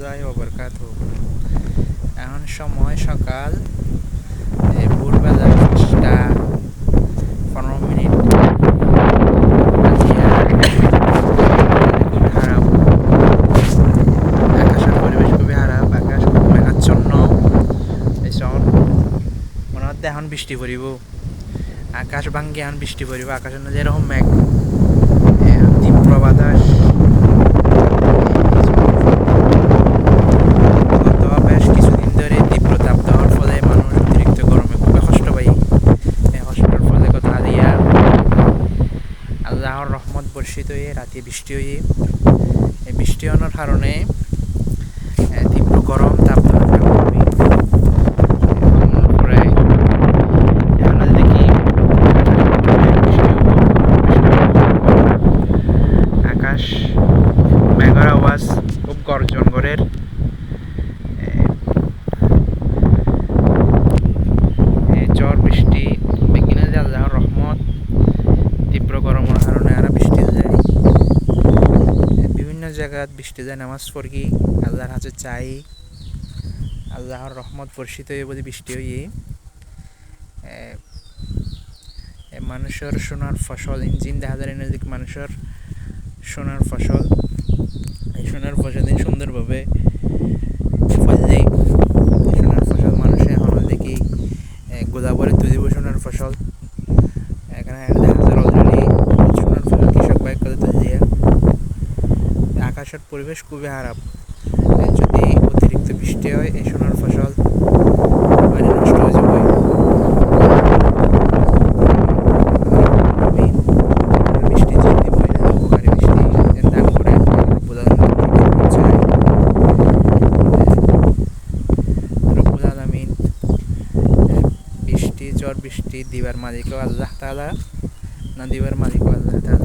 রাহমাতুল্লাহি ওয়া বারাকাতুহু। এখন সময় সকাল ভোরবেলা 5টা 15 মিনিট। খুবই খারাপ, আকাশের পরিবেশ খুবই খারাপ, আকাশ খুব মেঘাচ্ছন্ন। মনে হচ্ছে এখন বৃষ্টি পড়িব, আকাশ ভাঙ্গি এখন বৃষ্টি পড়িব। আকাশের মধ্যে এরকম মেঘ, তীব্র বাতাস। গত বেশ কিছুদিন ধরে তীব্র তাপ দেওয়ার ফলে মানুষ অতিরিক্ত গরমে খুবই কষ্ট পায়। এই কষ্টের ফলে কথা দিয়া আল্লাহর রহমত বর্ষিত হয়ে রাতে বৃষ্টি হয়ে, এই বৃষ্টি হওয়ার কারণে তীব্র গরম তাপ দেওয়ার কারণে আকাশ মেঘের আওয়াজ খুব গর্জন করে। ঝড় বৃষ্টি বেগিনে যে আল্লাহর রহমত, তীব্র গরমের কারণে আর বৃষ্টি যায়। বিভিন্ন জায়গায় বৃষ্টি যায়, নামাজ পড়ি, আল্লাহর কাছে চাই আল্লাহর রহমত বর্ষিত হয়ে বলে বৃষ্টি হয়ে মানুষের সোনার ফসল। ইঞ্জিন দেখা যায় এনার্জিক মানুষের সোনার ফসল। এই সোনার ফসল সুন্দরভাবে ফললে সোনার ফসল মানুষে এখন দেখি গোদাবরে তুলিব সোনার ফসল। এখানে দেখা যায় অলরেডি সোনার ফসল কৃষক বাইক করে তুলি। আকাশের পরিবেশ খুবই খারাপ, যদি অতিরিক্ত বৃষ্টি হয় এই সোনার ফসল মানে নষ্ট হয়ে যাবে। বৃষ্টি যদি উপকারী বৃষ্টি দান করে রব্বুল আলামিন। বৃষ্টি ঝড় বৃষ্টি দিবার মালিকও আল্লাহ তাআলা, না দিবার মালিকও আল্লাহ তাআলা।